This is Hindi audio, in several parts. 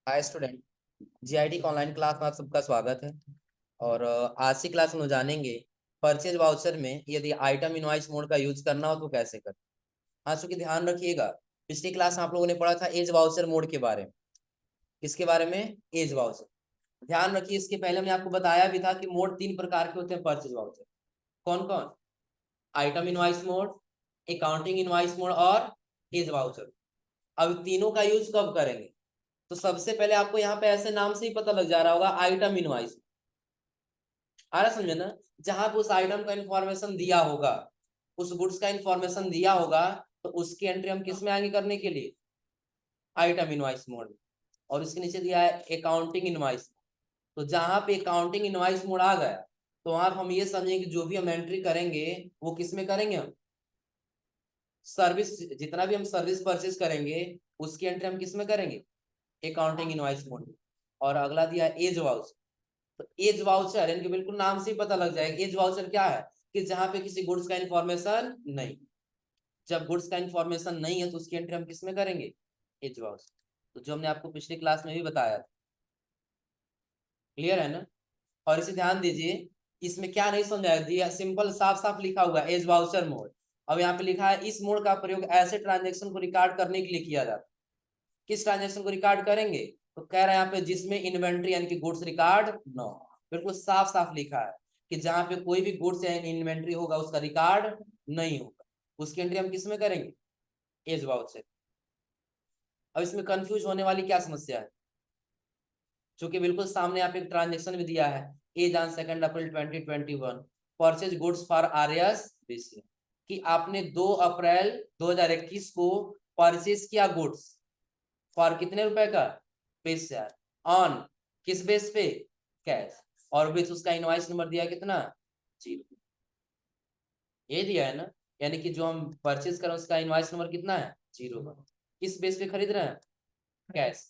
Hi student. जीआईटी का ऑनलाइन क्लास में आप सबका स्वागत है। और आज की क्लास में जानेंगे परचेज वाउचर में यदि आइटम इनवॉइस मोड का यूज करना हो तो कैसे करें। हाँ, चूंकि ध्यान रखिएगा, पिछली क्लास में आप लोगों ने पढ़ा था एज वाउचर मोड के बारे में। किसके बारे में? As voucher. ध्यान रखिए, इसके पहले हमने आपको बताया भी था कि मोड 3 प्रकार के होते हैं परचेज वाउचर। कौन कौन? Item invoice mode, accounting invoice mode और एज वाउचर। अब तीनों का यूज कब करेंगे? तो सबसे पहले आपको यहाँ पे ऐसे नाम से ही पता लग जा रहा होगा, आइटम इनवॉइस। आ रहा समझे ना? जहां पे उस आइटम का इंफॉर्मेशन दिया होगा, उस गुड्स का इंफॉर्मेशन दिया होगा, तो उसकी एंट्री हम किस में आएंगे करने के लिए? आइटम इनवॉइस मोड में। और उसके नीचे दिया है अकाउंटिंग इनवॉइस। तो जहां पे अकाउंटिंग इनवॉइस मोड आ गया, तो वहां हम ये समझेंगे कि जो भी हम एंट्री करेंगे वो किस में करेंगे? हम सर्विस, जितना भी हम सर्विस परचेज करेंगे उसकी एंट्री हम किस में करेंगे? अकाउंटिंग इनवॉइस मोड में। और अगला दिया एज वाउचर। तो एज वाउचर यानी कि बिल्कुल नाम से ही पता लग जाएगा एज वाउचर क्या है, कि जहां पे किसी गुड्स का इंफॉर्मेशन नहीं। जब गुड्स का इंफॉर्मेशन नहीं है तो उसकी एंट्री हम किस में करेंगे? As voucher. तो जो हमने आपको पिछली क्लास में भी बताया था। क्लियर है ना? और इसे ध्यान दीजिए, इसमें क्या नहीं समझाया दिया, सिंपल साफ साफ लिखा हुआ एज वाउचर मोड। अब यहाँ पे लिखा है इस मोड का प्रयोग ऐसे ट्रांजेक्शन को रिकॉर्ड करने के लिए किया जाता है। किस ट्रांजेक्शन को रिकॉर्ड करेंगे? तो कह रहा है यहाँ पे जिसमें इन्वेंट्री यानी कि गुड्स रिकॉर्ड न हो। बिल्कुल साफ साफ लिखा है कि जहां पे कोई भी गुड्स या इन्वेंट्री होगा उसका रिकॉर्ड नहीं होगा, उसकी एंट्री हम किस में करेंगे? As voucher. अब इसमें कंफ्यूज होने वाली क्या समस्या है? चूंकि बिल्कुल सामने आप एक ट्रांजेक्शन भी दिया है, as on 2 April 2021 purchase goods for RS BC, कि आपने 2 अप्रैल 2021 को परचेज किया गुड्स फॉर कितने रुपए का? 20,000। ऑन किस बेस पे? कैश। और विथ उसका इनवॉइस नंबर दिया कितना? 0। ये दिया है ना, यानी कि जो हम परचेज कर रहे हैं उसका इनवॉइस नंबर कितना है? 0 का। किस बेस पे खरीद रहे हैं? कैश।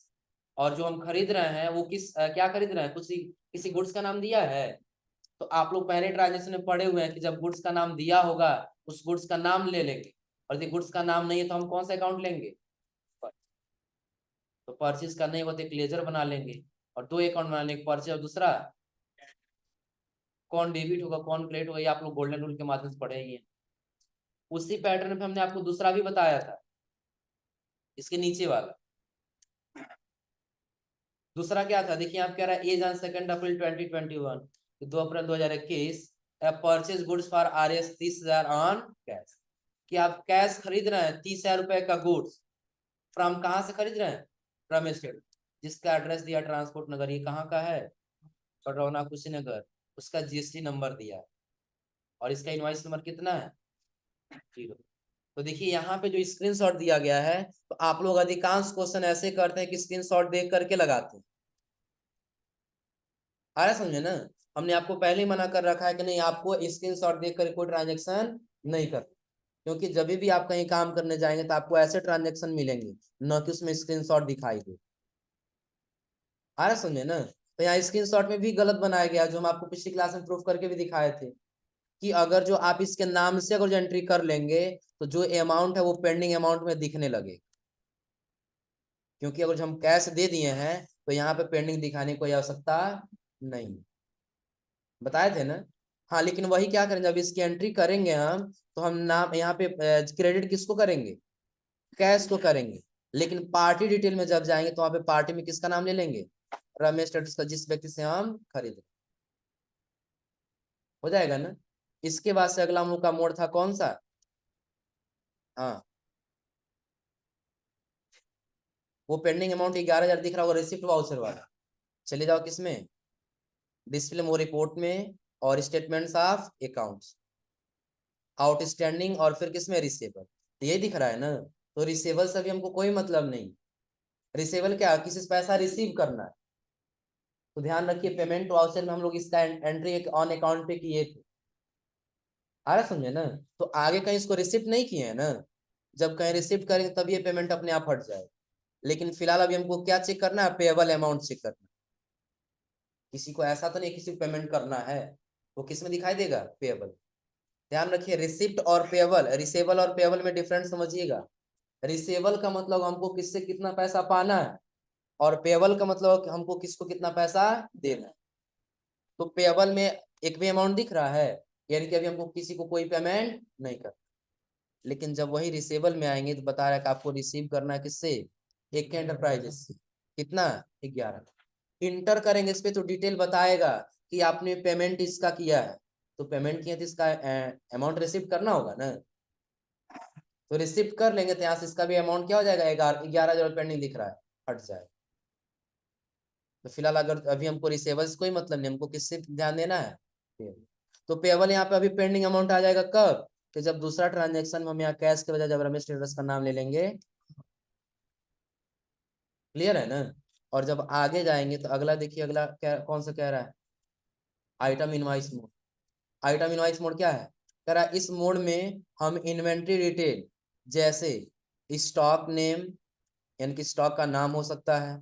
और जो हम खरीद रहे हैं वो क्या खरीद रहे हैं? कुछ किसी गुड्स का नाम दिया है? तो आप लोग पहले ट्रांजेक्शन में पढ़े हुए हैं कि जब गुड्स का नाम दिया होगा उस गुड्स का नाम ले लेंगे, और यदि गुड्स का नाम नहीं है तो हम कौन सा अकाउंट लेंगे? तो परचेज करने के बाद एक लेजर बना लेंगे और 2 अकाउंट बना लेंगे, परचेज और दूसरा कौन डेबिट होगा कौन क्रेडिट होगा, ये आप लोग गोल्डन रूल के माध्यम से पढ़े ही हैं। उसी पैटर्न पे हमने आपको दूसरा भी बताया था, इसके नीचे वाला। दूसरा क्या था? देखिए आप कह रहा है as on 2 April 2021, 2 April 2021 purchase goods for RS 30,000 on cash, कि आप कैश खरीद रहे हैं 30,000 रुपए का गुड्स। फ्रॉम कहाँ से खरीद रहे हैं? फ्रॉम स्टेट, जिसका एड्रेस दिया ट्रांसपोर्ट नगर, ये कहाँ का है? पटरौना कुशीनगर। उसका जीएसटी नंबर दिया और इसका इनवॉइस नंबर कितना है? 0। तो देखिए यहाँ पे जो स्क्रीनशॉट दिया गया है, तो आप लोग अधिकांश क्वेश्चन ऐसे करते हैं कि स्क्रीनशॉट देख करके लगाते हैं। आ रहा समझे ना? हमने आपको पहले ही मना कर रखा है कि नहीं, आपको स्क्रीनशॉट देख कर कोई ट्रांजेक्शन नहीं कर, क्योंकि जब भी आप कहीं काम करने जाएंगे तो आपको ऐसे ट्रांजेक्शन मिलेंगे न कि उसमें स्क्रीनशॉट दिखाई दे। आ रहा समझे ना? तो यहाँ स्क्रीनशॉट में भी गलत बनाया गया, जो हम आपको पिछली क्लास में प्रूफ करके भी दिखाए थे, कि अगर जो आप इसके नाम से अगर जो एंट्री कर लेंगे तो जो अमाउंट है वो पेंडिंग अमाउंट में दिखने लगे, क्योंकि अगर जो हम कैश दे दिए हैं तो यहाँ पे पेंडिंग दिखाने की कोई आवश्यकता नहीं। बताए थे ना? हाँ, लेकिन वही क्या करें, जब इसकी एंट्री करेंगे हम तो हम नाम यहाँ पे क्रेडिट किसको करेंगे? कैश को करेंगे। लेकिन पार्टी डिटेल में जब जाएंगे तो वहां पे पार्टी में किसका नाम ले लेंगे? रमेश ट्रेडर्स का, जिस व्यक्ति से हम खरीद। हो जाएगा ना? इसके बाद से अगला हम लोग का मोड था कौन सा? हाँ, वो पेंडिंग अमाउंट 11,000 दिख रहा होगा, रिसिप्ट वाउचर वाला। चले जाओ किसमें? डिस्प्ले मोर रिपोर्ट में और स्टेटमेंट्स ऑफ अकाउंट्स, आउटस्टैंडिंग, और फिर किसमें? रिसेबल। तो ये दिख रहा है ना? तो रिसेबल से भी हमको कोई मतलब नहीं। रिसेबल क्या? किसी से पैसा रिसीव करना है। तो ध्यान रखिए, पेमेंट वाउचर में हम लोग इसका एंट्री एक ऑन अकाउंट पे किए थे। आ रहा समझे ना? तो आगे कहीं इसको रिसिप्ट नहीं किए हैं ना? जब कहीं रिसिप्ट करेंगे तब ये पेमेंट अपने आप हट जाएगा। लेकिन फिलहाल अभी हमको क्या चेक करना है? पेएबल अमाउंट चेक करना है। किसी को ऐसा तो नहीं किसी को पेमेंट करना है, वो किस में दिखाई देगा? पेएबल। ध्यान रखिए, रिसिप्ट और पेएबल, रिसेबल और पेएबल में डिफरेंस समझिएगा। रिसेबल का मतलब हमको किससे कितना पैसा पाना है, और पेबल का मतलब कि हमको किसको कितना पैसा देना है। तो पेबल में एक भी अमाउंट दिख रहा है, यानी कि अभी हमको किसी को कोई पेमेंट नहीं कर। लेकिन जब वही रिसेबल में आएंगे तो बता रहा है कि आपको रिसीव करना है किससे, एक एंटरप्राइजेस से। कितना, 11। इंटर करेंगे इस पे तो डिटेल बताएगा कि आपने पेमेंट इसका किया है, तो पेमेंट किया तो इसका अमाउंट रिसीव करना होगा ना। तो रिसीव कर लेंगे तो यहाँ से इसका भी अमाउंट क्या हो जाएगा, 11,000 पेंडिंग दिख रहा है, हट जाए। तो फिलहाल अगर अभी हमको रिसेबल्स कोई मतलब नहीं, हमको किससे ध्यान देना है, पेबल। तो पेबल यहाँ पे अभी पेंडिंग अमाउंट आ जाएगा कब, कि जब दूसरा ट्रांजेक्शन में हम यहाँ कैश के बजाय जब रमेश ट्रेडर्स का नाम ले लेंगे। क्लियर है ना। और जब आगे जाएंगे तो अगला देखिए, अगला क्या कौन सा कह रहा है, item invoice mode. Item invoice mode क्या है, कह रहा है इस मोड में हम इन्वेंट्री डिटेल जैसे स्टॉक नेम, यानी कि स्टॉक का नाम हो सकता है,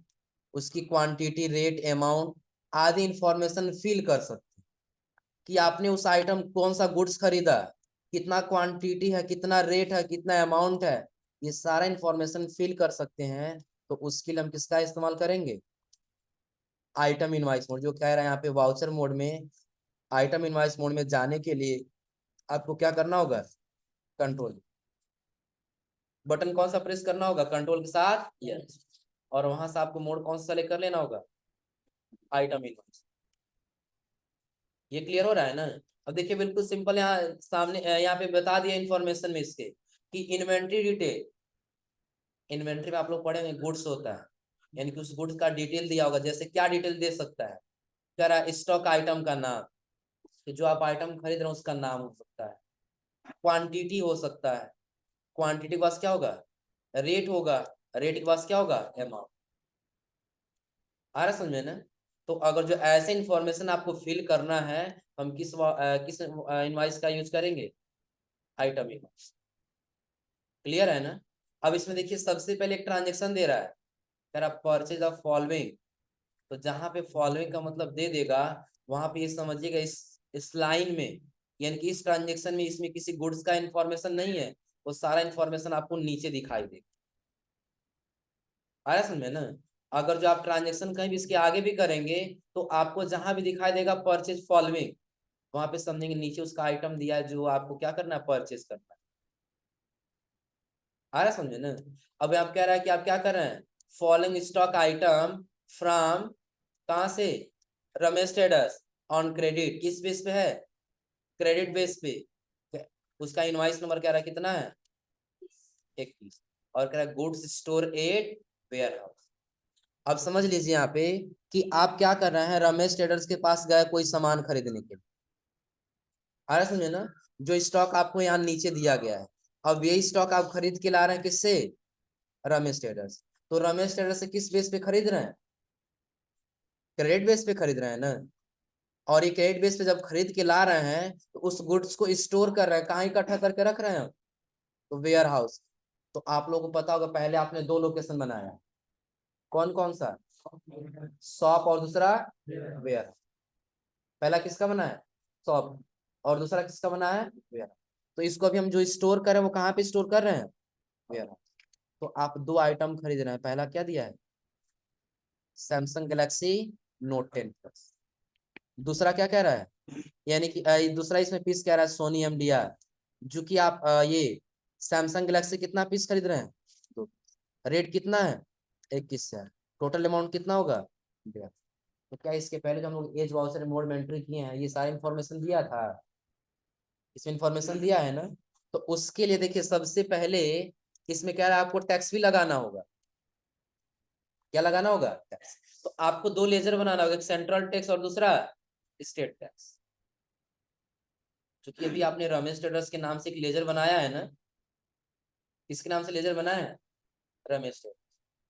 उसकी क्वांटिटी, रेट, अमाउंट आदि इंफॉर्मेशन फिल कर सकते हैं कि आपने उस आइटम कौन सा गुड्स खरीदा, कितना क्वांटिटी है, कितना रेट है, कितना अमाउंट है, ये सारा इंफॉर्मेशन फिल कर सकते हैं। तो उसके लिए हम किसका इस्तेमाल करेंगे, आइटम इनवाइस मोड। जो कह रहा है यहाँ पे वाउचर मोड में, आइटम इनवाइस मोड में जाने के लिए आपको क्या करना होगा, कंट्रोल बटन कौन सा प्रेस करना होगा, कंट्रोल के साथ यस। और वहां से आपको मोड कौन सा सेलेक्ट कर लेना होगा, आइटम इनवाइस। ये क्लियर हो रहा है ना। अब देखिए बिल्कुल सिंपल, यहाँ सामने यहाँ पे बता दिया इन्फॉर्मेशन में इसके कि इन्वेंट्री डिटेल। इन्वेंट्री में आप लोग पढ़ेंगे गुड्स होता है, यानी कि उस गुड्स का डिटेल दिया होगा। जैसे क्या डिटेल दे सकता है, कह रहा है स्टॉक आइटम का नाम, कि जो आप आइटम खरीद रहे हो उसका नाम हो सकता है, क्वांटिटी हो सकता है, क्वांटिटी के पास क्या होगा, रेट होगा, रेट के पास क्या होगा, अमाउंट। आ रहा समझ में ना। तो अगर जो ऐसे इंफॉर्मेशन आपको फिल करना है, हम किस इनवाइस का यूज करेंगे, आइटम इनवाइस। क्लियर है ना। अब इसमें देखिए सबसे पहले एक ट्रांजेक्शन दे रहा है, कह रहा परचेज ऑफ फॉलोइंग। तो जहां पे फॉलोइंग का मतलब दे देगा, वहां पे ये समझिएगा इस लाइन में, यानी कि इस ट्रांजेक्शन में इसमें किसी गुड्स का इंफॉर्मेशन नहीं है, वो सारा इंफॉर्मेशन आपको नीचे दिखाई देगा। आया समझ में ना। अगर जो आप ट्रांजेक्शन कहीं भी इसके आगे भी करेंगे, तो आपको जहां भी दिखाई देगा परचेज फॉलोइंग, वहां पे समझेंगे नीचे उसका आइटम दिया है जो आपको क्या करना है, परचेज करना है। आ रहा समझे ना। अब आप कह रहा है कि आप क्या कर रहे हैं, फॉलोइंग स्टॉक आइटम फ्रॉम, कहां से, रमेश ट्रेडर्स ऑन क्रेडिट, किस बेस पे है, क्रेडिट बेस पे। उसका इनवाइस नंबर कह रहा है कितना है, 21। और कह रहा है goods store at warehouse. अब समझ लीजिए यहाँ पे कि आप क्या कर रहे हैं, रमेश ट्रेडर्स के पास गए कोई सामान खरीदने के लिए। आ रहा समझे ना। जो स्टॉक आपको यहाँ नीचे दिया गया है, अब ये स्टॉक आप खरीद के ला रहे हैं किससे, रमेश ट्रेडर्स। तो रमेश ट्रेडर्स से किस बेस पे खरीद रहे हैं, क्रेडिट बेस पे खरीद रहे हैं ना। और ये क्रेडिट बेस पे जब खरीद के ला रहे हैं, तो उस गुड्स को स्टोर कर रहे हैं, कहाँ इकट्ठा करके रख रहे हैं, तो वेयर हाउस। तो आप लोगों को पता होगा पहले आपने दो लोकेशन बनाया, कौन कौन सा, शॉप और दूसरा वेयर। पहला किसका बना है, शॉप, और दूसरा किसका बना है, वेयर। तो इसको अभी हम जो स्टोर कर रहे हैं वो कहाँ पे स्टोर कर रहे हैं, वेयर। तो आप दो आइटम खरीद रहे हैं, पहला क्या दिया है, सैमसंग गैलेक्सी नोट 10 प्लस। दूसरा क्या कह रहा है, यानी कि दूसरा इसमें पीस कह रहा है सोनी एमडीआर, जो कि आप ये सैमसंग गैलेक्सी कितना पीस खरीद रहे हैं, दो। रेट कितना है, 21 है। टोटल अमाउंट कितना होगा, 11। तो क्या इसके पहले जो हम लोग एज वाउचर मोड में एंट्री किए हैं, ये सारा इन्फॉर्मेशन दिया था, इसमें इन्फॉर्मेशन दिया है ना। तो उसके लिए देखिए सबसे पहले इसमें क्या है, आपको टैक्स भी लगाना होगा। क्या लगाना होगा, टैक्स। तो आपको दो लेजर बनाना होगा, एक सेंट्रल टैक्स और दूसरा स्टेट टैक्स। क्योंकि अभी आपने रमेश ट्रेडर्स के नाम से एक लेजर बनाया है ना, किसके नाम से लेजर बनाया है, रमेश ट्रेडर्स।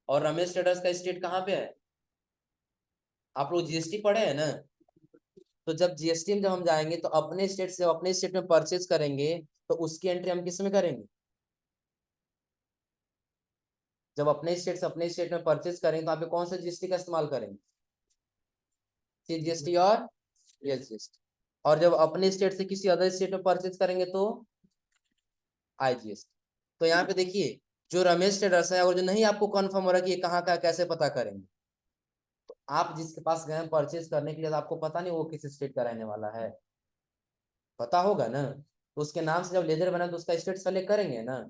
और रमेश ट्रेडर्स का स्टेट कहाँ पे है, आप लोग जीएसटी पढ़े हैं ना। तो जब जीएसटी में जब हम जाएंगे तो अपने स्टेट से अपने स्टेट में परचेज करेंगे, तो उसकी एंट्री हम किस में करेंगे, जब अपने स्टेट से अपने स्टेट में परचेज करेंगे तो यहाँ पे कौन सा जीएसटी का इस्तेमाल करेंगे, सीजीएसटी और एसजीएसटी। और जब अपने स्टेट से किसी अदर स्टेट में परचेज करेंगे तो आईजीएसटी। तो यहाँ पे देखिए जो रमेश ट्रेडर्स है और जो नहीं आपको कंफर्म हो रहा कि ये कहाँ का कैसे पता करेंगे, तो आप जिसके पास गए हैं परचेज करने के लिए, तो आपको पता नहीं वो किस स्टेट का रहने वाला है, पता होगा ना। तो उसके नाम से जब लेजर बना तो उसका स्टेट सेलेक्ट करेंगे ना,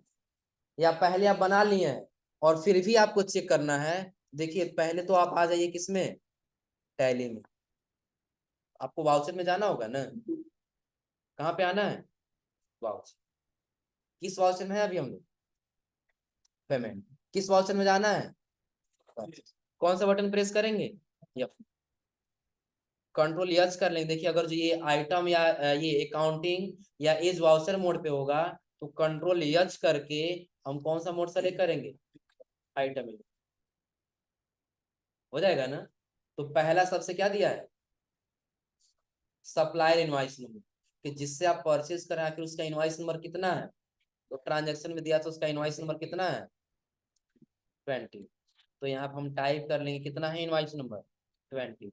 या पहले आप बना लिए हैं और फिर भी आपको चेक करना है। देखिए पहले तो आप आ जाइए किसमें, टैली में। आपको वाउचर में जाना होगा ना, कहाँ पे आना है, वाउचर। किस वाउचर में है अभी हम लोग, पेमेंट। किस वाउचर में जाना है, कौन सा बटन प्रेस करेंगे, कंट्रोल यच कर लेंगे। देखिए अगर जो ये आइटम या ये अकाउंटिंग या एज वाउचर मोड पे होगा, तो कंट्रोल यच करके हम कौन सा मोड सेलेक्ट करेंगे, आइटम। हो जाएगा ना। तो पहला सबसे क्या दिया है, सप्लायर इनवॉइस नंबर, कि जिससे आप परचेज करें आखिर उसका इनवॉइस नंबर कितना है। तो ट्रांजैक्शन में दिया तो उसका इनवॉइस नंबर कितना है, 20। तो यहाँ पर हम टाइप कर लेंगे कितना है इनवॉइस नंबर, 20।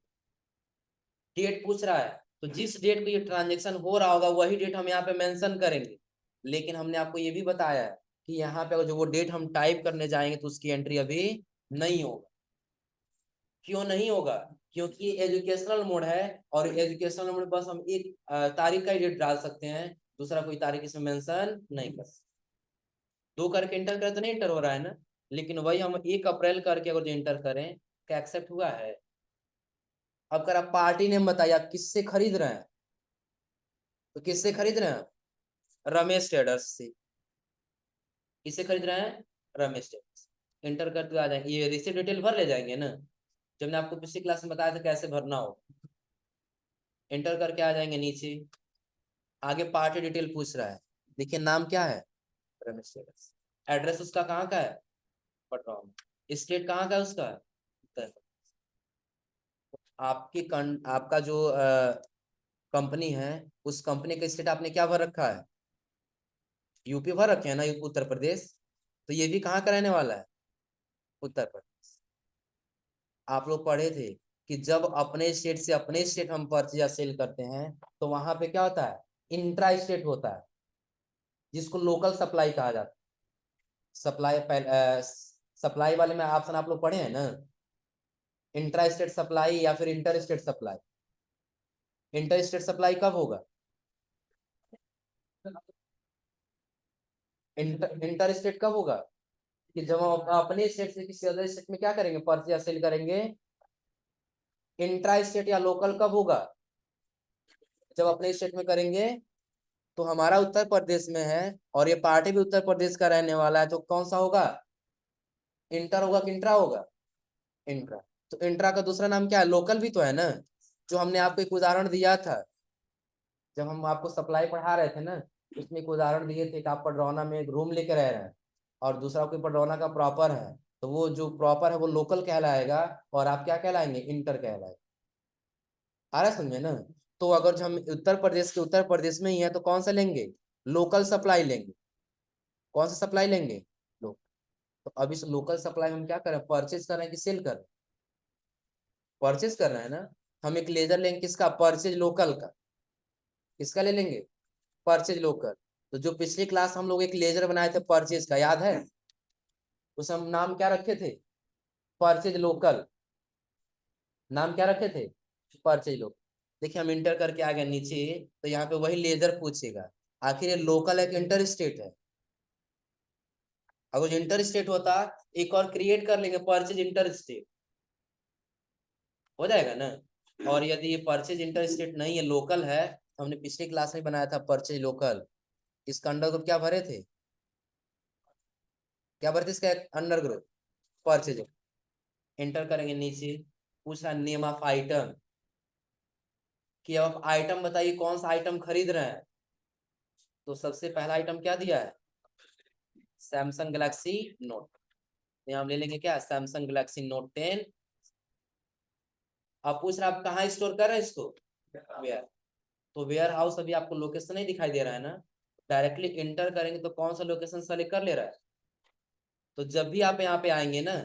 डेट पूछ रहा है, तो जिस डेट को ये ट्रांजेक्शन हो रहा होगा वही डेट हम यहाँ पे मेंशन करेंगे। लेकिन हमने आपको ये भी बताया है कि यहाँ पे जो वो डेट हम टाइप करने जाएंगे तो उसकी एंट्री अभी नहीं होगा। क्यों नहीं होगा, क्योंकि ये एजुकेशनल मोड है, और एजुकेशनल मोड बस हम एक तारीख का ही डेट डाल सकते हैं, दूसरा कोई तारीख इसमें मेंशन नहीं कर सकते। 2 करके इंटर करें तो नहीं इंटर हो रहा है ना, लेकिन वही हम 1 अप्रैल करके अगर जो इंटर करें, क्या एक्सेप्ट हुआ है। अब अगर आप पार्टी नेम बताइए आप किससे खरीद रहे हैं, तो किससे खरीद रहे हैं, रमेश ट्रेडर्स से। किससे खरीद रहे हैं, रमेश ट्रेडर्स। इंटर करते आ जाएंगे, ये रिसीट डिटेल भर ले जाएंगे ना, जब मैंने आपको पिछली क्लास में बताया था कैसे भरना हो। इंटर करके आ जाएंगे नीचे, आगे पार्टी डिटेल पूछ रहा है। देखिए नाम क्या है, रमेश ट्रेडर्स। एड्रेस उसका कहाँ का है, पटना में। स्टेट कहाँ का है उसका, उत्तर। आपका जो कंपनी है, उस कंपनी का स्टेट आपने क्या भर रखा है, यूपी भर रखे है ना, उत्तर प्रदेश। तो ये भी कहाँ का रहने वाला है, उत्तर प्रदेश। आप लोग पढ़े थे कि जब अपने स्टेट से अपने स्टेट हम परचेज या सेल करते हैं, तो वहां पे क्या होता है, इंट्रा स्टेट होता है, जिसको लोकल सप्लाई कहा जाता है। सप्लाई सप्लाई वाले में ऑप्शन आप लोग पढ़े हैं ना, इंट्रा स्टेट सप्लाई या फिर inter state supply. Inter state supply कब होगा, इंटर स्टेट कब होगा, कि जब हम अपने स्टेट से किसी अदर स्टेट में क्या करेंगे, परचेज या सेल करेंगे। इंट्रा स्टेट या लोकल कब होगा, जब अपने स्टेट में करेंगे। तो हमारा उत्तर प्रदेश में है और ये पार्टी भी उत्तर प्रदेश का रहने वाला है, तो कौन सा होगा, इंटर होगा कि इंट्रा होगा, इंट्रा। तो इंट्रा का दूसरा नाम क्या है, लोकल भी तो है ना। जो हमने आपको एक उदाहरण दिया था, जब हम आपको सप्लाई पढ़ा रहे थे ना, उसमें एक उदाहरण दिए थे कि आप पडरौना में एक रूम लेकर रह रहे हैं, और दूसरा कोई पडरौना का प्रॉपर है, तो वो जो प्रॉपर है वो लोकल कहलाएगा, और आप क्या कहलाएंगे, इंटर कहलाएगा। आ रहा है समझे ना। तो अगर हम उत्तर प्रदेश के उत्तर प्रदेश में ही है तो कौन सा लेंगे, लोकल सप्लाई लेंगे। कौन सा सप्लाई लेंगे, लोकल। तो अब इस लोकल सप्लाई में हम क्या कर रहे हैं, परचेज कर रहे हैं कि सेल कर रहे हैं, परचेज कर रहे हैं ना। हम एक लेजर लेंगे किसका, परचेज लोकल का। किसका ले लेंगे, परचेज लोकल। तो जो पिछली क्लास हम लोग एक लेजर बनाए थे परचेज का, याद है, उस हम नाम क्या रखे थे, परचेज लोकल। नाम क्या रखे थे, परचेज लोकल। देखिए हम इंटर करके आ गए नीचे, तो यहाँ पे वही लेजर पूछेगा, आखिर ये लोकल है कि इंटर स्टेट है। अगर इंटर स्टेट होता, एक और क्रिएट कर लेंगे, परचेज इंटर स्टेट, हो जाएगा ना। और यदि ये परचेज इंटर स्टेट नहीं है, लोकल है, हमने पिछली क्लास में बनाया था परचेज लोकल। इसका अंडर ग्रुप क्या भरे थे, क्या भरे थे इसका अंडर ग्रुप, परचेज। एंटर करेंगे नीचे, पूछ रहा नेम ऑफ आइटम, कि अब आइटम बताइए कौन सा आइटम खरीद रहे हैं। तो सबसे पहला आइटम क्या दिया है, सैमसंग गैलेक्सी नोट। यहाँ हम ले लेंगे क्या, सैमसंग गैलेक्सी नोट 10। आप पूछ रहे आप कहाँ स्टोर कर रहे हैं इसको, वेयर। तो वेयर हाउस अभी आपको लोकेशन नहीं दिखाई दे रहा है ना, डायरेक्टली इंटर करेंगे तो कौन सा लोकेशन सेलेक्ट कर ले रहा है। तो जब भी आप यहाँ पे आएंगे ना,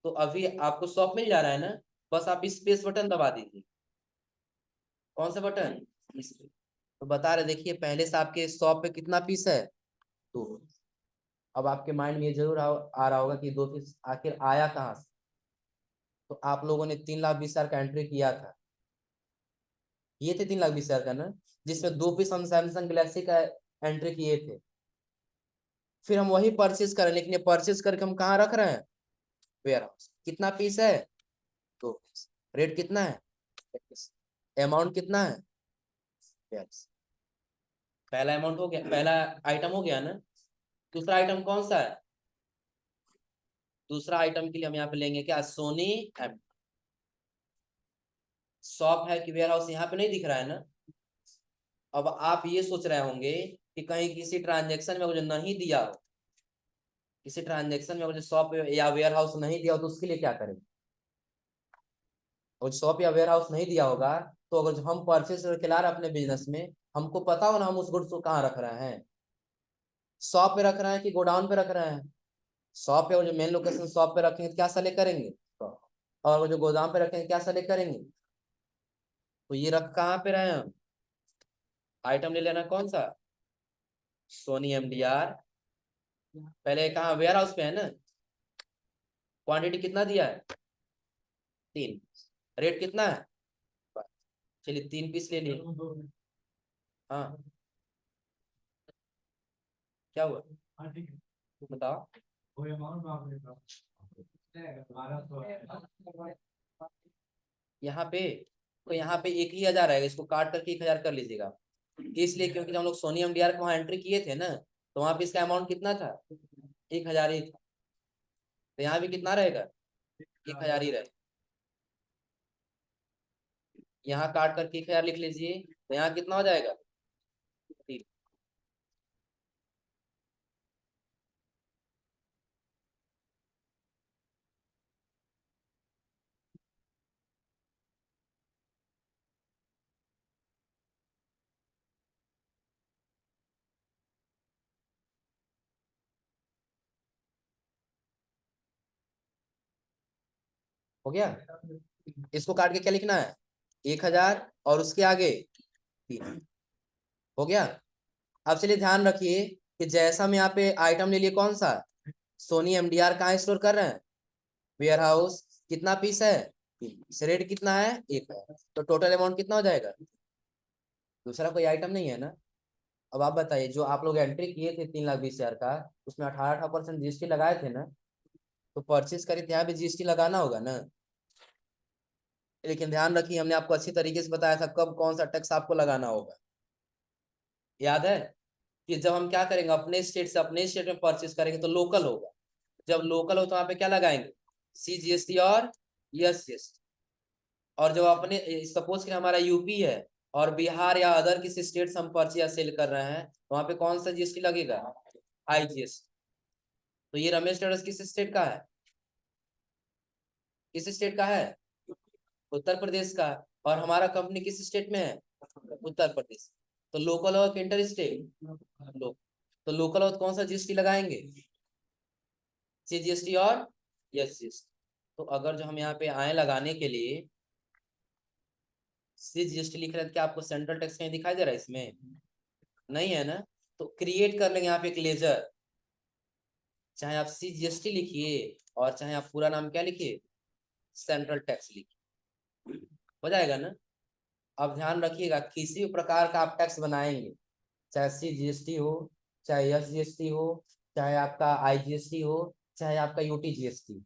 तो अभी आपको शॉप मिल जा रहा है ना, बस आप स्पेस बटन दबा दीजिए। कौन सा बटन, इस पे। तो बता रहे देखिए पहले से आपके शॉप पे कितना पीस है, 2। अब आपके माइंड में ये जरूर आ रहा होगा कि 2 पीस आखिर आया कहाँ से। तो आप लोगों ने 3,20,000 का एंट्री किया था, ये थे 3,20,000 का ना, जिसमें 2 पीस हम सैमसंग गैलेक्सी का एंट्री किए थे। फिर हम वही परचेज करें, लेकिन ये परचेज करके हम कहाँ रख रहे हैं? Ware house. कितना पीस है? 2 पीस। रेट कितना है? 21। अमाउंट कितना है? 42। पहला अमाउंट हो गया, पहला आइटम हो गया ना। दूसरा आइटम कौन सा है? दूसरा आइटम के लिए हम यहाँ पे लेंगे क्या? Sony M. शॉप है कि वेयर हाउस यहाँ पे नहीं दिख रहा है ना। अब आप ये सोच रहे होंगे कि कहीं किसी ट्रांजेक्शन में मुझे नहीं दिया हो, किसी ट्रांजेक्शन में मुझे शॉप या वेयर हाउस नहीं दिया हो, तो उसके लिए क्या करेंगे? और शॉप या वेयर हाउस नहीं दिया होगा, तो अगर जो हम परचेस खिला रहे हैं अपने बिजनेस में, हमको पता हो ना हम उस गुड्स को कहाँ रख रहे हैं, शॉप पे रख रहे हैं कि गोडाउन पे रख रहे हैं। शॉप पे, वो जो मेन लोकेशन शॉप पे रखेंगे तो क्या सेलेक्ट करेंगे, और वो जो गोदाम पे रखेंगे क्या सेलेक्ट करेंगे। तो ये रख कहाँ पे रहे हैं हम? आइटम ले लेना कौन सा? सोनी एमडीआर। पहले कहाँ? वेयर हाउस पे है ना। क्वांटिटी कितना दिया है? 3। रेट कितना है? चलिए 3 पीस ले लिए। हाँ, क्या हुआ? बताओ। यहाँ पे, तो यहाँ पे 1 ही 1000 आएगा, इसको काट करके 1,000 कर लीजिएगा। इसलिए क्योंकि जब हम लोग सोनी एमडीआर को वहाँ एंट्री किए थे ना, तो वहाँ पे इसका अमाउंट कितना था? 1,000 ही था। तो यहाँ भी कितना रहेगा? 1,000 ही रहेगा। यहाँ काट करके 1,000 लिख लीजिए, तो यहाँ कितना हो जाएगा? 3। हो गया। इसको काट के क्या लिखना है? 1,000 और उसके आगे 3। हो गया। अब चलिए ध्यान रखिए कि जैसा हम यहाँ पे आइटम ले लिए कौन सा, सोनी एमडीआर कहाँ स्टोर कर रहे हैं? Ware house. कितना पीस है? 3 पीस। रेट कितना है? 1 है। तो टोटल अमाउंट कितना हो जाएगा? दूसरा कोई आइटम नहीं है ना। अब आप बताइए, जो आप लोग एंट्री किए थे 3,20,000 का, उसमें 18% जीएसटी लगाए थे ना। तो परचेज करी थे, यहाँ भी जीएसटी लगाना होगा ना। लेकिन ध्यान रखिए, हमने आपको अच्छी तरीके से बताया था कब कौन सा टैक्स आपको लगाना होगा। याद है कि जब हम क्या करेंगे, अपने स्टेट से अपने स्टेट में परचेज करेंगे तो लोकल होगा। जब लोकल हो तो वहाँ पे क्या लगाएंगे? CGST और SGST। और जब अपने, सपोज कि हमारा यूपी है और बिहार या अदर किसी स्टेट से हम परचेज या सेल कर रहे हैं, तो वहाँ पे कौन सा जीएसटी लगेगा? IGST। तो ये रमेश ट्रेडर्स किस स्टेट का है? किस स्टेट का है? उत्तर प्रदेश का। और हमारा कंपनी किस स्टेट में है? उत्तर प्रदेश। तो लोकल और इंटर स्टेट, लोक। तो लोकल और कौन सा जीएसटी लगाएंगे? CGST और SGST। तो अगर जो हम यहाँ पे आए लगाने के लिए CGST लिख रहे हैं, क्या आपको सेंट्रल टैक्स कहीं दिखाई दे रहा है इसमें? नहीं है ना। तो क्रिएट कर लेंगे यहाँ पे एक लेजर, चाहे आप CGST लिखिए और चाहे आप पूरा नाम क्या लिखिए, सेंट्रल टैक्स लिखिए, हो जाएगा ना। अब ध्यान रखिएगा, किसी भी प्रकार का आप टैक्स बनाएंगे, चाहे CGST हो, चाहे SGST हो, चाहे आपका IGST हो, चाहे आपका UTGST,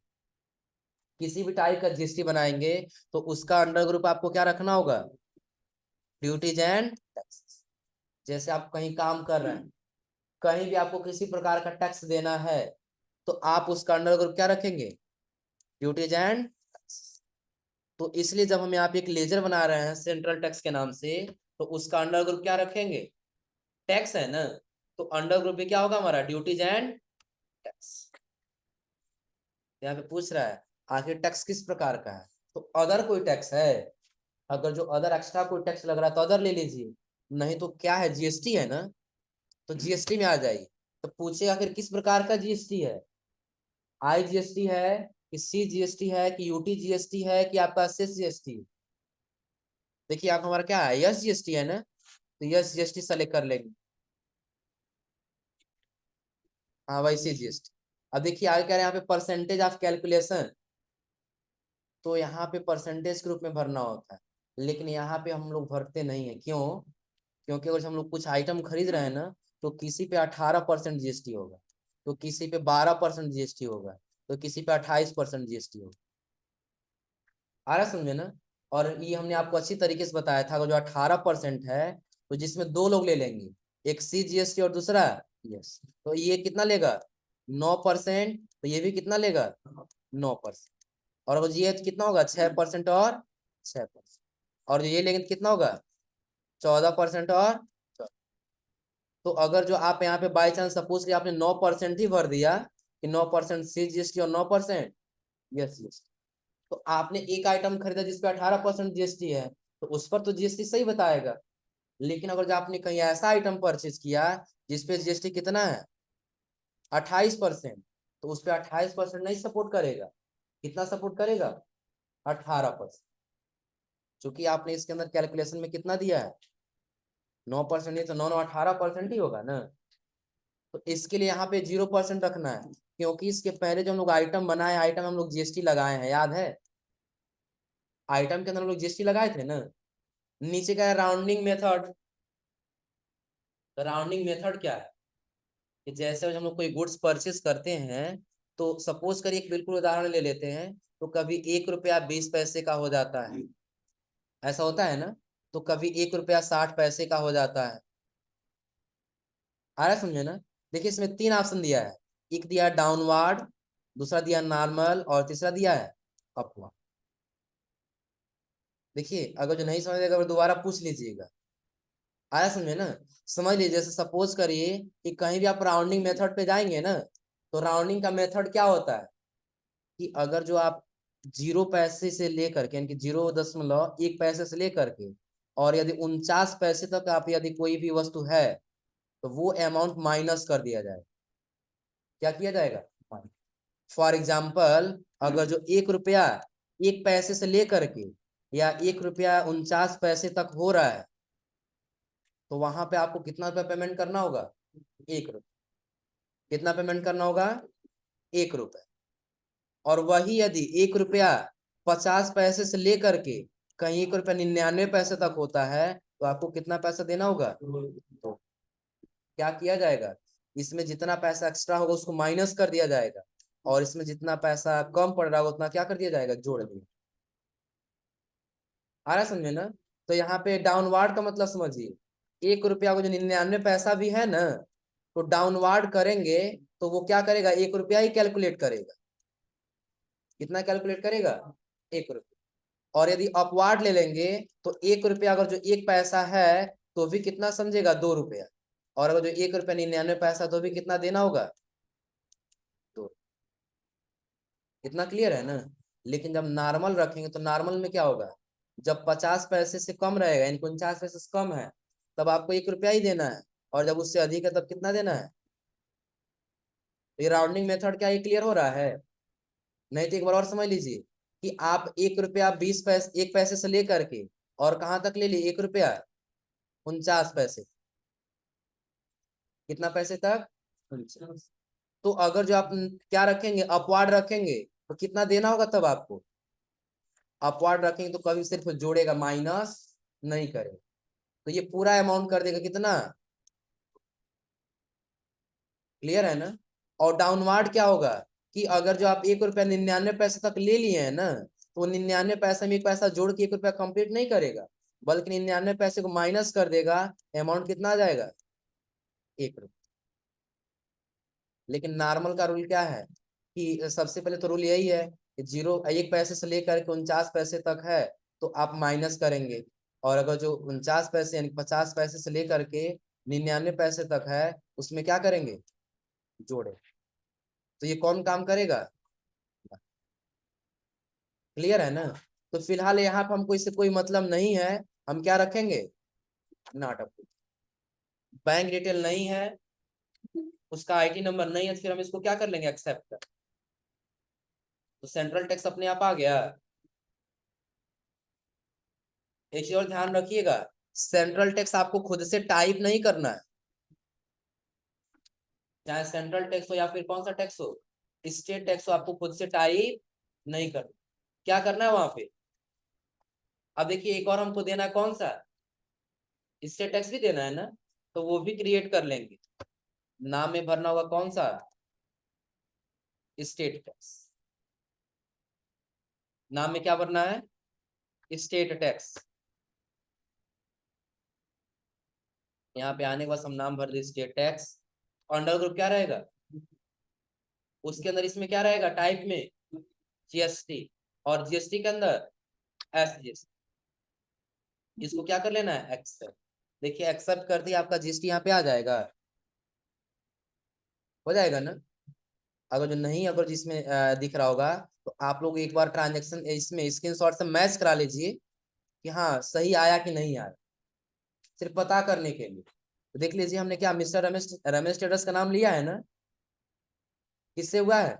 किसी भी टाइप का जीएसटी बनाएंगे, तो उसका अंडर ग्रुप आपको क्या रखना होगा? Duties and tax. जैसे आप कहीं काम कर रहे हैं, कहीं भी आपको किसी प्रकार का टैक्स देना है, तो आप उसका अंडर ग्रुप क्या रखेंगे? Duties and tax. तो इसलिए जब हम यहाँ पे एक लेजर बना रहे हैं सेंट्रल टैक्स के नाम से, तो उसका अंडर ग्रुप क्या रखेंगे? टैक्स है ना। तो अंडर ग्रुप में क्या होगा हमारा? Duties and tax. यहाँ पे पूछ रहा है आखिर टैक्स किस प्रकार का है, तो अदर कोई टैक्स है? अगर जो अदर एक्स्ट्रा कोई टैक्स लग रहा है तो अदर ले लीजिए, नहीं तो क्या है, जीएसटी है ना, तो जीएसटी में आ जाइए। तो पूछे आखिर किस प्रकार का जीएसटी है, IGST है कि CGST है कि UTGST है कि आपका SGST? देखिए आप हमारा क्या है, SGST है ना, तो SGST सेलेक्ट कर लेंगे। हाँ वैसे जीएसटी। अब देखिए आगे कह रहे हैं यहाँ पे परसेंटेज ऑफ कैलकुलेशन, तो यहाँ पे परसेंटेज के रूप में भरना होता है, लेकिन यहाँ पे हम लोग भरते नहीं है। क्यों? क्योंकि अगर हम लोग कुछ आइटम खरीद रहे हैं ना, तो किसी पे 18% जीएसटी होगा, तो किसी पे 12% जीएसटी होगा, तो किसी पे 28% जीएसटी होगा। आ रहा समझे ना? और ये हमने आपको अच्छी तरीके से बताया था, अगर जो 18% है तो जिसमें दो लोग ले लेंगे, एक सी जीएसटी और दूसरा यस, तो ये कितना लेगा? 9%। तो ये भी कितना लेगा? 9%। और अगर ये कितना होगा? 6% और 6%। और जो ये लेंगे तो कितना होगा? 14% और 14। तो अगर जो आप यहाँ पे बाई चांस सपोज कि आपने 9% ही भर दिया कि 9% सी जीएसटी और 9% यस यस, तो आपने एक आइटम खरीदा जिसपे 18% जीएसटी है, तो उस पर तो जीएसटी सही बताएगा। लेकिन अगर जो आपने कहीं ऐसा आइटम परचेज किया जिसपे जीएसटी कितना है? 28%, तो उस पर 28% नहीं सपोर्ट करेगा। कितना सपोर्ट करेगा? 18%। चूंकि आपने इसके अंदर कैलकुलेशन में कितना दिया है? 9%, नहीं तो 9 9 18% ही होगा ना। तो इसके लिए यहाँ पे 0% रखना है, क्योंकि इसके पहले जो हम लोग आइटम बनाए, आइटम हम लोग जीएसटी लगाए हैं, याद है? आइटम के अंदर हम लोग जीएसटी लगाए थे ना। नीचे का है राउंडिंग मेथड। तो राउंडिंग मेथड क्या है कि जैसे हम लोग कोई गुड्स परचेस करते हैं, तो सपोज करिए एक बिल्कुल उदाहरण ले लेते हैं, तो कभी 1 रुपया 20 पैसे का हो जाता है, ऐसा होता है ना। तो कभी 1 रुपया 60 पैसे का हो जाता है। आ रहा है समझे ना? देखिए इसमें 3 ऑप्शन दिया है, एक दिया डाउनवर्ड, दूसरा दिया नॉर्मल और तीसरा दिया है अपवर्ड। देखिए अगर जो नहीं समझेगा वो दोबारा पूछ लीजिएगा। आया समझे ना? समझ लीजिए, जैसे सपोज करिए कि कहीं भी आप राउंडिंग मेथड पे जाएंगे ना, तो राउंडिंग का मेथड क्या होता है कि अगर जो आप 0 पैसे से लेकर के, यानी कि 0.1 पैसे से लेकर के, और यदि 49 पैसे तक आप यदि कोई भी वस्तु है, तो वो अमाउंट माइनस कर दिया जाएगा। क्या किया जाएगा? फॉर एग्जाम्पल, अगर जो 1 रुपया 1 पैसे से लेकर के या 1 रुपया 49 पैसे तक हो रहा है, तो वहां पे आपको कितना रुपया पेमेंट करना होगा? 1 रुपया। कितना पेमेंट करना होगा? 1 रुपया। और वही यदि 1 रुपया 50 पैसे से लेकर के कहीं 1 रुपया 99 पैसे तक होता है, तो आपको कितना पैसा देना होगा? तो क्या किया जाएगा? इसमें जितना पैसा एक्स्ट्रा होगा उसको माइनस कर दिया जाएगा, और इसमें जितना पैसा कम पड़ रहा होगा उतना क्या कर दिया जाएगा? जोड़ दिया। आ रहा समझे ना? तो यहाँ पे डाउनवार्ड का मतलब समझिए, 1 रुपया को जो 99 पैसा भी है ना, तो डाउनवार्ड करेंगे तो वो क्या करेगा? 1 रुपया ही कैलकुलेट करेगा। कितना कैलकुलेट करेगा? 1 रुपया। और यदि अपवार्ड ले लेंगे, तो 1 रुपया अगर जो 1 पैसा है तो भी कितना समझेगा? 2 रुपया। और अगर जो 1 रुपया 99 पैसा, तो भी कितना देना होगा? 2। इतना क्लियर है ना? लेकिन जब नॉर्मल रखेंगे तो नॉर्मल में क्या होगा? जब 50 पैसे से कम रहेगा, यानी 49 पैसे से कम है, तब आपको 1 रुपया ही देना है, और जब उससे अधिक है तब कितना देना है? तो ये राउंडिंग मेथड क्या ये क्लियर हो रहा है? नहीं तो एक बार और समझ लीजिए कि आप 1 रुपया 20 पैसे 1 पैसे से लेकर के और कहाँ तक ले लिए? 1 रुपया 49 पैसे। कितना पैसे तक? 49। तो अगर जो आप क्या रखेंगे? अपवार्ड रखेंगे, तो कितना देना होगा तब आपको? अपवार्ड रखेंगे तो कभी सिर्फ जोड़ेगा, माइनस नहीं करेगा। तो ये पूरा अमाउंट कर देगा कितना? क्लियर है ना? और डाउनवार्ड क्या होगा कि अगर जो आप 1 रुपया 99 पैसे तक ले लिए हैं ना, तो 99 पैसे में 1 पैसा जोड़ के 1 रुपया कंप्लीट नहीं करेगा, बल्कि 99 पैसे को माइनस कर देगा। अमाउंट कितना आ जाएगा? 1 रुपया। लेकिन नॉर्मल का रूल क्या है कि सबसे पहले तो रूल यही है कि 1 पैसे से लेकर के 49 पैसे तक है, तो आप माइनस करेंगे। और अगर जो 49 पैसे यानी 50 पैसे से लेकर के 99 पैसे तक है, उसमें क्या करेंगे? जोड़े। तो ये कौन काम करेगा? क्लियर है ना? तो फिलहाल यहाँ पे हमको इससे कोई मतलब नहीं है, हम क्या रखेंगे? Not approve. बैंक डिटेल नहीं है, उसका आईटी नंबर नहीं है, तो फिर हम इसको क्या कर लेंगे? एक्सेप्ट कर। तो सेंट्रल टैक्स अपने आप आ गया। एक चीज और ध्यान रखिएगा, सेंट्रल टैक्स आपको खुद से टाइप नहीं करना है। चाहे सेंट्रल टैक्स हो या फिर कौन सा टैक्स हो, स्टेट टैक्स हो, आपको खुद से टाइप नहीं करना। क्या करना है वहां पे, अब देखिए एक और हमको देना है कौन सा, स्टेट टैक्स भी देना है ना, तो वो भी क्रिएट कर लेंगे। नाम में भरना होगा कौन सा, स्टेट टैक्स। नाम में क्या भरना है, स्टेट टैक्स। यहाँ पे आने के बाद हम नाम भर दे स्टेट टैक्स। अंडर ग्रुप क्या रहेगा, उसके अंदर इसमें क्या रहेगा टाइप में, जीएसटी, और जीएसटी के अंदर एसजीएसटी। इसको क्या कर लेना है, एक्सेप्ट। देखिए एक्सेप्ट कर दिया, आपका जीएसटी यहाँ पे आ जाएगा, हो जाएगा ना। अगर जो नहीं, अगर जिसमें दिख रहा होगा, तो आप लोग एक बार ट्रांजेक्शन इसमें स्क्रीनशॉट से मैच करा लीजिए कि हाँ सही आया कि नहीं आया, सिर्फ पता करने के लिए। तो देख लीजिए हमने क्या मिस्टर रमेश रमेश ट्रेडर्स का नाम लिया है ना, किससे हुआ है,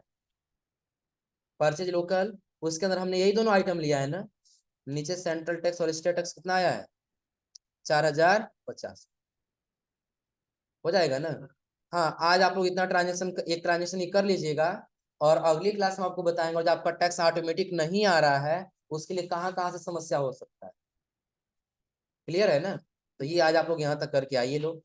परचेज लोकल, उसके अंदर हमने यही दोनों आइटम लिया है ना। नीचे सेंट्रल टैक्स और स्टेट टैक्स कितना आया है, 4050, हो जाएगा ना। हाँ आज आप लोग इतना ट्रांजेक्शन, एक ट्रांजेक्शन ही कर लीजिएगा, और अगली क्लास में आपको बताएंगे, और जब आपका टैक्स ऑटोमेटिक नहीं आ रहा है उसके लिए कहाँ कहाँ से समस्या हो सकता है। क्लियर है ना। तो ये आज आप लोग यहाँ तक करके आइए लोग।